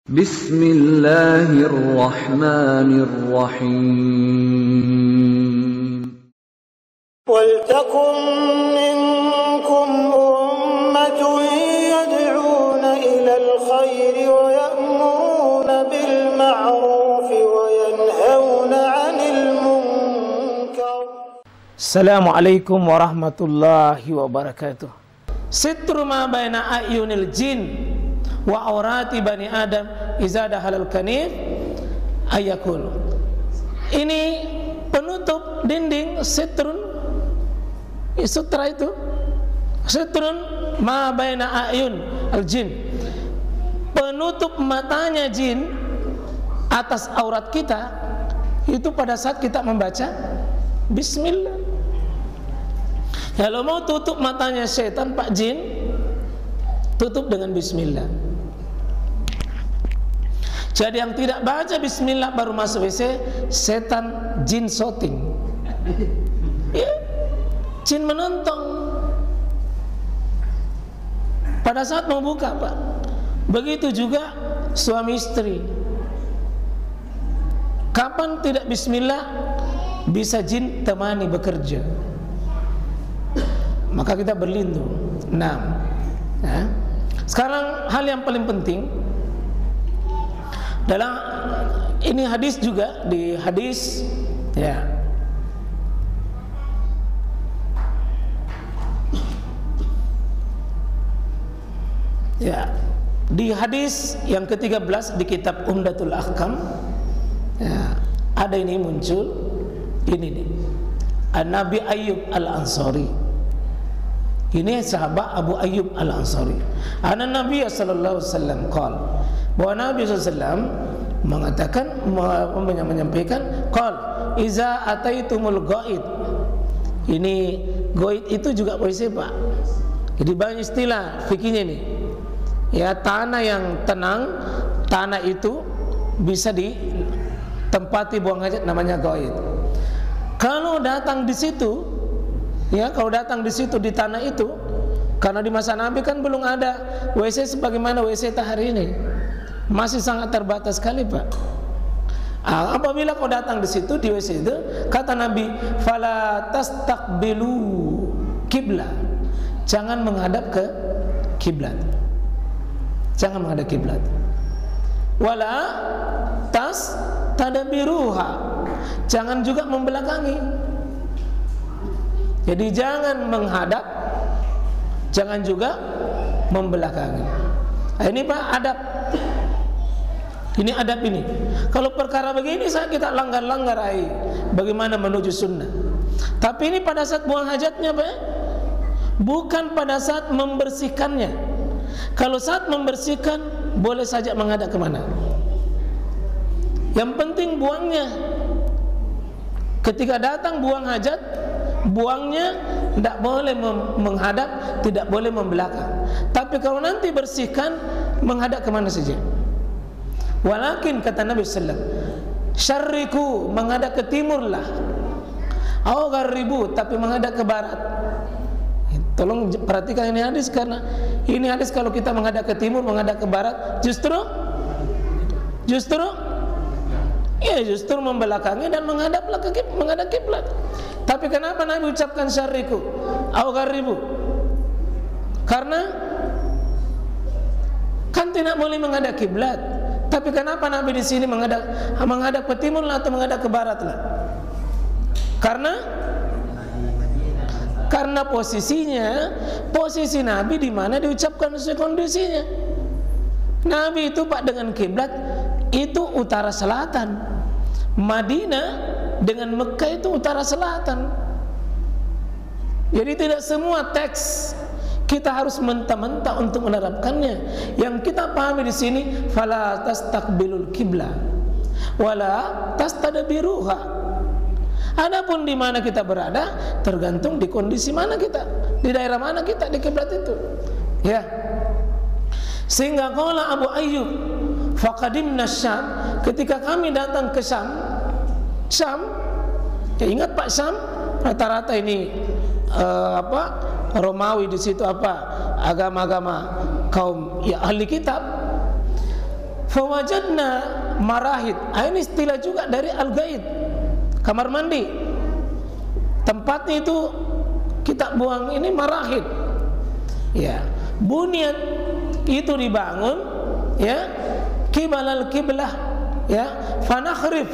Bismillahirrahmanirrahim. Waltakum minkum ummatun yad'una ilal khairi wa ya'muruna bil ma'rufi wa yanhauna 'anil munkar. Assalamualaikum warahmatullahi wabarakatuh. Sitru ma baina ayunil jin wa aurati bani adam iza dahalal kanif ayakul. Ini penutup dinding sitrun, sutra itu sitrun ma baina ayun al jin, penutup matanya jin atas aurat kita itu pada saat kita membaca bismillah. Kalau mau tutup matanya setan pak jin, tutup dengan bismillah. Jadi yang tidak baca bismillah baru masuk WC, setan jin shooting. Ya, jin menonton. Pada saat mau buka pak. Begitu juga suami istri. Kapan tidak bismillah, bisa jin temani bekerja. Maka kita berlindung. Nah, ya. Sekarang hal yang paling penting dalam ini hadis juga, di hadis ya di hadis yang ke-13 di kitab Umdatul Ahkam ya, ada ini muncul ini nih, An-Nabi Ayyub Al-Ansari. Ini sahabat Abu Ayyub Al-Ansari. Ana Nabi sallallahu alaihi wasallam qala, bahwa Nabi SAW mengatakan, menyampaikan, qal iza ataitumul ghaid. Ini ghaid itu juga boleh pak. Jadi banyak istilah fikihnya nih. Ya, tanah yang tenang, tanah itu bisa ditempati buang hajat, namanya ghaid. Kalau datang di situ, ya kalau datang di situ di tanah itu, karena di masa Nabi kan belum ada WC sebagaimana WC hari ini. Masih sangat terbatas sekali pak. Apabila kau datang di situ di WC itu, kata Nabi, fala tastaqbilu kiblat, jangan menghadap ke kiblat, jangan menghadap kiblat. Wala tadbiruha, jangan juga membelakangi. Jadi jangan menghadap, jangan juga membelakangi. Nah, ini pak adab. Ini adab ini. Kalau perkara begini kita langgar-langgar bagaimana menuju sunnah. Tapi ini pada saat buang hajatnya Pak, bukan pada saat membersihkannya. Kalau saat membersihkan boleh saja menghadap kemana. Yang penting buangnya. Ketika datang buang hajat, buangnya tidak boleh menghadap, tidak boleh membelakang. Tapi kalau nanti bersihkan, menghadap kemana saja. Walakin kata Nabi sallallahu alaihi wasallam, syarriku, menghadap ke timurlah. Au gharribu, tapi menghadap ke barat. Tolong perhatikan ini hadis, karena ini hadis kalau kita menghadap ke timur, menghadap ke barat, justru membelakangi dan menghadaplah ke menghadap kiblat. Tapi kenapa Nabi ucapkan syarriku au gharribu? Karena kan tidak boleh menghadap kiblat. Tapi kenapa Nabi di sini menghadap ke timur atau menghadap ke barat lah? Karena posisi Nabi di mana diucapkan sesuai kondisinya. Nabi itu pak dengan kiblat itu utara selatan. Madinah dengan Mekah itu utara selatan. Jadi tidak semua teks kita harus mentah-mentah untuk menerapkannya. Yang kita pahami di sini, fala tastaqbilul kiblah wala tastadbiruha. Adapun di mana kita berada tergantung di kondisi mana kita, di daerah mana kita di kiblat itu. Ya. Sehingga qala Abu Ayyub, faqadimna Syam, ketika kami datang ke Syam, ya ingat Pak, Syam rata-rata ini Romawi di situ agama-agama kaum ya ahli kitab. Fawajadna marahid. Ini istilah juga dari al-ghaid, kamar mandi. Tempatnya itu kita buang ini marahid. Ya, bunyat itu dibangun ya qibalal qiblah ya fanakhrif.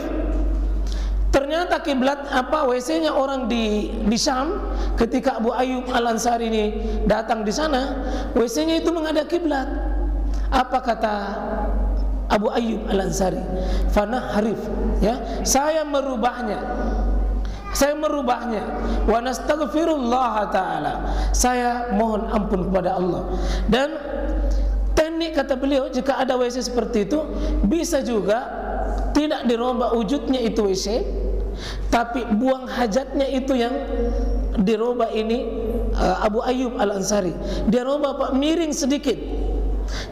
Ternyata kiblat apa WC-nya orang di Syam ketika Abu Ayyub Al-Ansari ini datang di sana, WC-nya itu menghadap kiblat. Apa kata Abu Ayyub Al-Ansari? Fanakhrif ya, saya merubahnya. Wa nastaghfirullah taala. Saya mohon ampun kepada Allah. Dan teknik kata beliau, jika ada WC seperti itu, bisa juga tidak dirubah wujudnya itu WC, tapi buang hajatnya itu yang dirubah ini Abu Ayyub Al-Ansari. Dia rubah Pak miring sedikit.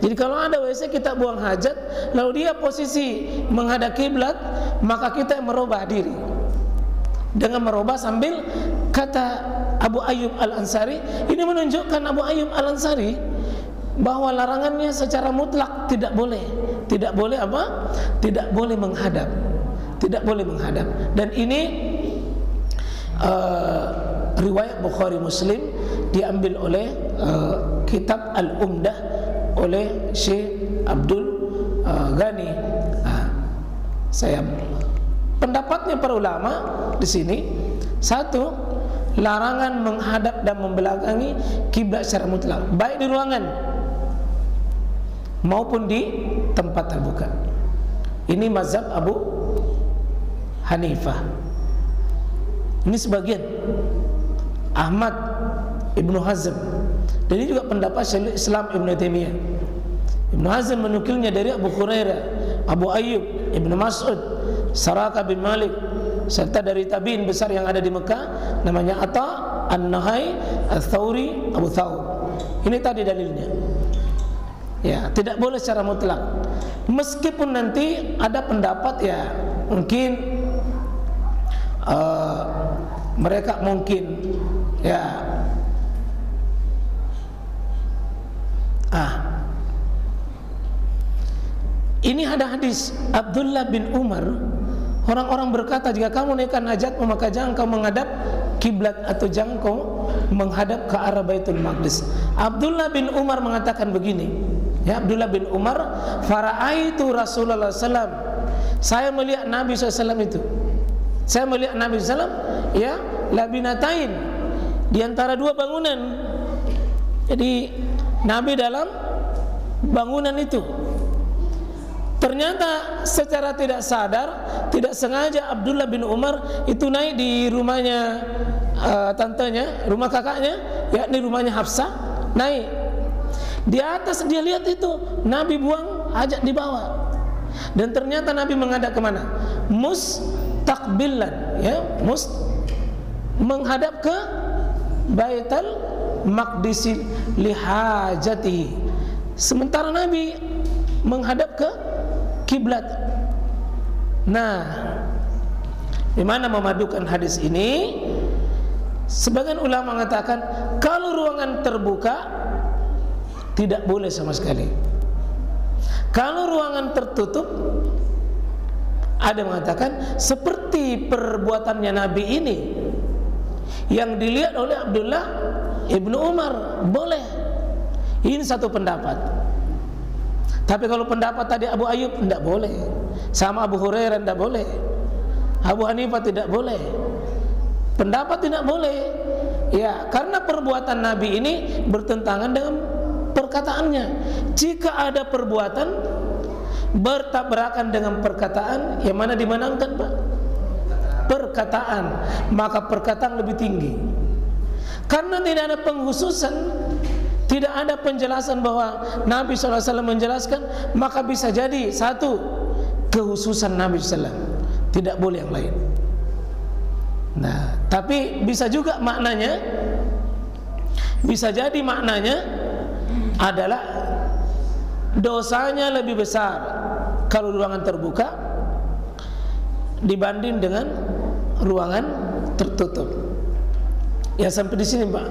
Jadi kalau ada WC kita buang hajat, lalu dia posisi menghadap kiblat, maka kita merubah diri. Dengan merubah sambil kata Abu Ayyub Al-Ansari, ini menunjukkan Abu Ayyub Al-Ansari bahwa larangannya secara mutlak tidak boleh. Tidak boleh apa? Tidak boleh menghadap. Tidak boleh menghadap. Dan ini riwayat Bukhari Muslim diambil oleh kitab Al-Umdah oleh Syekh Abdul Ghani. Pendapatnya para ulama di sini, satu, larangan menghadap dan membelakangi kiblat secara mutlak, baik di ruangan maupun di tempat terbuka. Ini mazhab Abu Hanifah. Ini sebagian. Ahmad Ibnu Hazm. Dan ini juga pendapat Syekhul Islam Ibnu Taimiyah. Ibnu Hazm menukilnya dari Abu Hurairah, Abu Ayyub, Ibnu Mas'ud, Saraka bin Malik, serta dari tabi'in besar yang ada di Mekah, namanya Atha, An-Nahai, Al-Thawri, Abu Thawr. Ini tadi dalilnya. Ya, tidak boleh secara mutlak. Meskipun nanti ada pendapat ya, mungkin mereka mungkin ya ini ada hadis Abdullah bin Umar. Orang-orang berkata, jika kamu naikkan hajatmu maka jangan kau menghadap kiblat atau jangan kau menghadap ke arah Baitul Maqdis. Abdullah bin Umar mengatakan begini, ya, Abdullah bin Umar, fara'aitu Rasulullah SAW, saya melihat Nabi SAW itu. Saya melihat Nabi SAW, ya, labinatain, di antara dua bangunan. Jadi Nabi dalam bangunan itu. Ternyata secara tidak sadar, tidak sengaja Abdullah bin Umar itu naik di rumahnya tantenya, rumah kakaknya, yakni rumahnya Hafsah, naik. Di atas dia lihat itu Nabi buang hajat di bawah. Dan ternyata Nabi menghadap kemana? Mustaqbilan, ya, menghadap ke Baitul Maqdis lihajatihi. Sementara Nabi menghadap ke kiblat. Nah, di mana memadukan hadis ini? Sebagian ulama mengatakan kalau ruangan terbuka tidak boleh sama sekali. Kalau ruangan tertutup, ada mengatakan seperti perbuatannya Nabi ini yang dilihat oleh Abdullah ibnu Umar, boleh. Ini satu pendapat. Tapi kalau pendapat tadi Abu Ayyub tidak boleh, sama Abu Hurairah tidak boleh, Abu Hanifah tidak boleh. Pendapat tidak boleh, ya, karena perbuatan Nabi ini bertentangan dengan perkataannya. Jika ada perbuatan bertabrakan dengan perkataan, yang mana dimenangkan, Pak? Perkataan, maka perkataan lebih tinggi. Karena tidak ada penghususan, tidak ada penjelasan bahwa Nabi SAW menjelaskan, maka bisa jadi satu kehususan Nabi SAW, tidak boleh yang lain. Nah, tapi bisa juga maknanya, bisa jadi maknanya adalah dosanya lebih besar kalau ruangan terbuka dibanding dengan ruangan tertutup. Ya, sampai di sini, Pak.